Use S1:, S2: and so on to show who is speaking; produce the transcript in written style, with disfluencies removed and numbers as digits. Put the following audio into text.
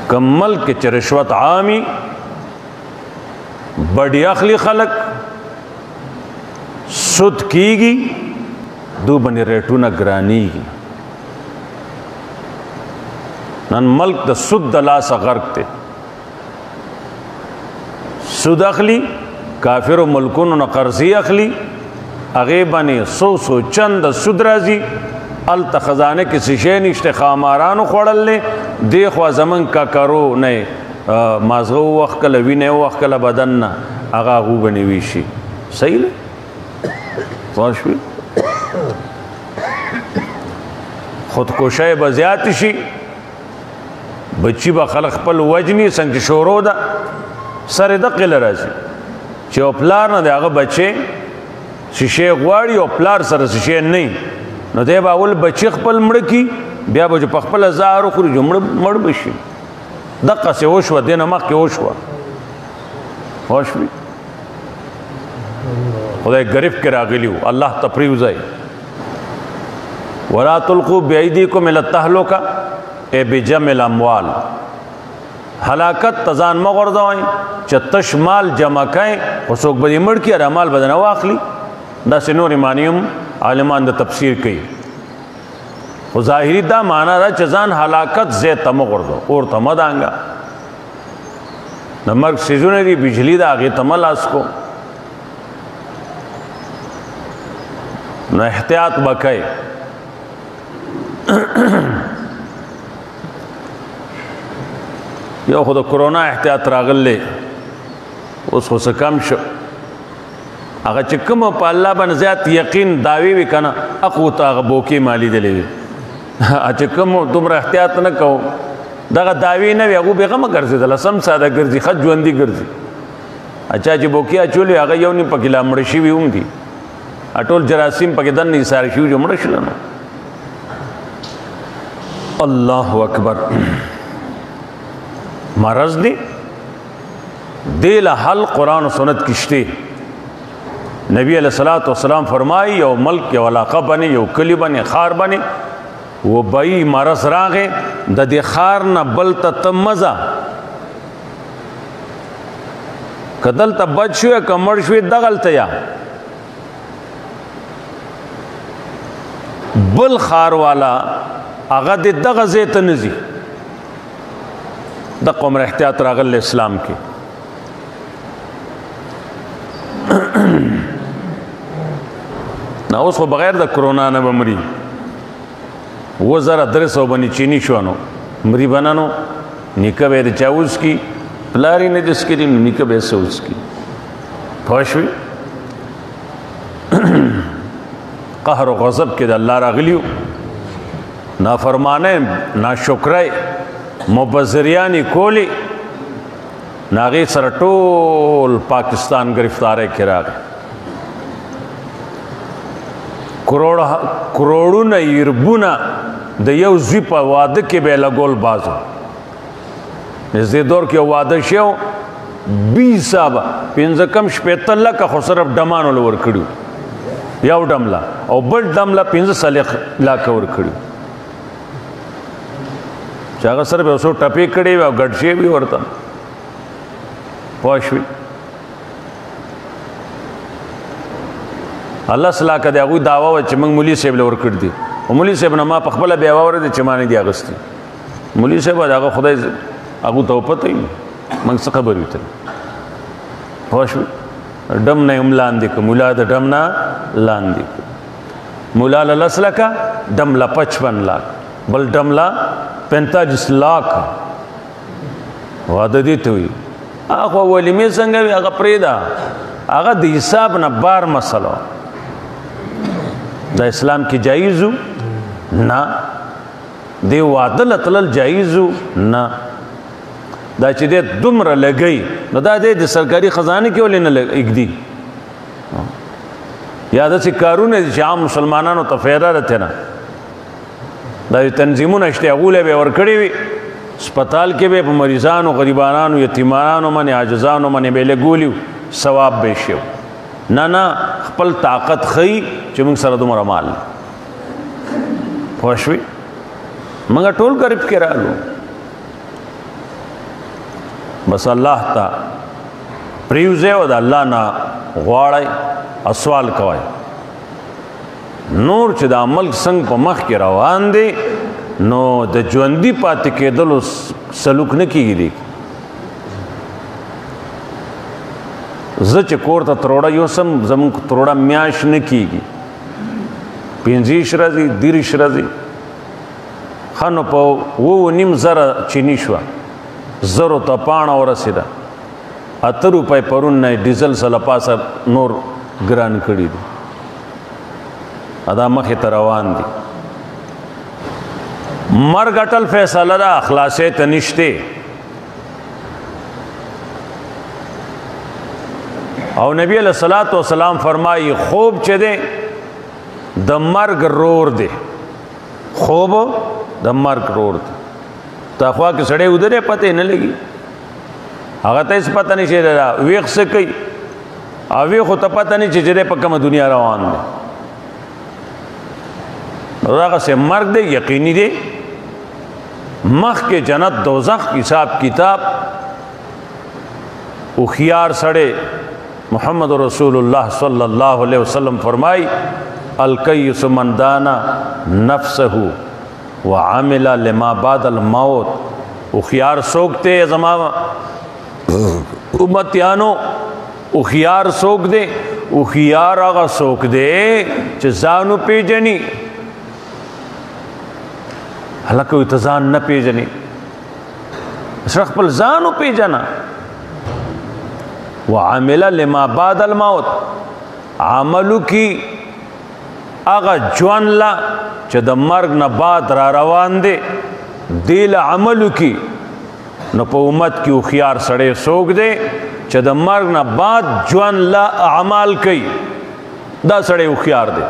S1: کم ملک کې چې رشوت عامی بڑی اخلی خلق سود کیږي دو باندې ریټونه ګرانیږي نن ملک د سود د لاسه غرق دی سود اخلی کافرو ملکونو نه قرضې اخلي هغې باندې سو چند سود راځي هلته خزانه کې څه شی نشته خامارانو خوړل دی دې خوا زمونږ کاکرو نه مازغه وخت کله وینې وخت کله بدن نه هغه هغو باندې ویشي صحیح دی پوه شوې خودکشۍ به زیات شي بچی به خلک خپل وجني څنګه چې شورو ده سره دقې له راځي چې او پلار نه د هغه بچی شیشې غواړي او پلار سره شیشې نه نو دی به اول بچی خپل مړه کي بیا به چې په خپله زهر وخوري چې مړ به شي دقسې وشوه دې نه مخکې وشوه پوه شوې خدای گرفت کې راغلي وو الله ته پرېوځئ ولا تلقوا بأيديكم إلى التهلكة اے بجمع الاموال ہلاکت تزان مغردوئیں چا تش مال جمع کئیں خسوک بدی مڑ کی ارامال بدنا واخلی دا سنور ایمانیم عالمان دا تفسیر کئی و ظاہری دا مانا دا چزان ہلاکت زید تمغردو اور تمدانگا نمرک سیزونے دی بجلی دا آگی تمل اسکو نو احتیاط بکئے یو خود کرونا احتیاط راغلی اوس خو څه کم شو هغه چې کوم په الله باندې زیات یقین دعوی وي کنه اخو ته هغه بوکې مالی دلی وي چې کوم دومره احتیاط نه کوو دغه دعوی نه وي هغو بېغمه ګرځېدله سم ساده ګرځي ښه ژوندي ګرځي اچا چې بوکې اچولي هغه یو نیم پکې لا مړه شوي هم دي ټول جراثیم پکې دننه ایساره شوي چې مړه شوله نو الله اکبر مرض دی دیل حل قرآن و سنت کشتے نبی علیہ السلام فرمائی یو ملک یو علاقہ بنے یو کلی بنے خار بنے وہ بئی مرض راغے دا دی خار نا بلتا تمزا کدلتا بچ شوئے کمڑ شوئے دغلتا یا بل خار والا آغا دی دغزیت نزی دقا عمر احتیاط راغل اسلام کی نا اوس خو بغیر د کرونا نه بمری و زره 300 بنی چینی شوانو مری بنانو نیکه به د چاوس کی پلاری نه جس کې نیکه به سوس کی پښوی قهر او غضب کې د الله راغلیو نافرمانه ناشکرای مبذریانی کولی ناغی سره ټول پاکستان گرفتاره کې راغی کروڑونه یربونه د یو زوی په واده کې به لګول بازو نږدې دور کې واده شو 20 صاحب 15 کم 75 لکه خو صرف ډمانو لور کړو یو ډملا او بل ډملا 15 سلیخ لا کور کړو چې هغه سره به اوسو ټپې کړې وي او ګډ شوی وي ورته پوه شوې الله صلاح که د هغوی دعوه وه چې موږ مولي صاحب له ورکړ دي او مولي صاحب نه ما په خپله بیا واورېدې چې ما نه دي اخیستي مولي صاحب د هغه خدای هغو ته وپته وي موږ څه خبرې وي ترې پوه شوې ډم نه یې هم لاندې کړه ملا د ډم نه لاندې کړه ملا له 10 لکه ډم له 55 لاک بل ډم له 45 لاک واده دې ته وي هغه ولیمې څنګه وي هغه پرېږده هغه د حساب نه بار مسله د اسلام کې جایزو نه دی واده له تلل جایزو نه دا چې دی دومره لګی نو دا دی د سرکاري خزانه کې ولې نه اږدي یا داسې کارونه دي چې عام مسلمانانو ته فایده رته نه دا تنظیمونه شته هغو له به ورکړي وي اسپتال کې به په مریضانو غریبانانو یتیمانانو باندې عاجزانو باندې به لګولي ثواب به شي نه نه خپل طاقت ښیي چې موږ سره دومره مال پوه شوې موږ ټول غریب کې رالو بس الله ته پریوزئ او د الله نه غواړئ او سوال کوئ. نور چې دا ملک څنګه په مخ کې روان دی نو د ژوندي پاتې کېدلو سلوک نه کېږي دی. زه چې کور ته تروړه یوسم زمونږ تروړه میاشت نه کېږي 25 ورځې 30 ورځې ښه نو په 2.5 چینی شوه 0 ته پاڼه ورسېده 8 روپۍ پرون نه ډیزل سره پاسه نور ګران کړي دي ادا مخې ته روان دي. مرګ اټل فیصله ده خلاصې ته نشته او نبی علیہ الصلوۃ والسلام فرمایي خوب چې دی د مرګ رور دی. خوب د مرګ رور دی. تا خوا کې سړی ودرې پته نه لګي هغه ته هېڅ پته نشي ویښ څه کوي او ویښ خو ته پته نه چې دی په کومه دنیا روان دی. دغسې مرګ دی یقیني دی. مخکې جنت دوزخ حساب کتاب هوښیار سړی محمد رسول الله صلی الله علیه وسلم فرمائی الکیس من دانا نفسه وعمل لما بعد الموت. هوښیار څوک دی زما امتیانو هوښیار څوک دی؟ هوښیار هغه څوک دی چې ځان وپېژني. هلکه وایي ته ځان نه پېژنې سره خپل ځان وپېژنه. وعمل لما بعد الموت عملو کی هغه ژوند له چې د مرګ نه بعد را روان دی دې له عملو کی. نو په امت کې هوښیار سړی څوک دی چې د مرګ نه بعد ژوند له اعمال کوي دا سړی هوښیار دی.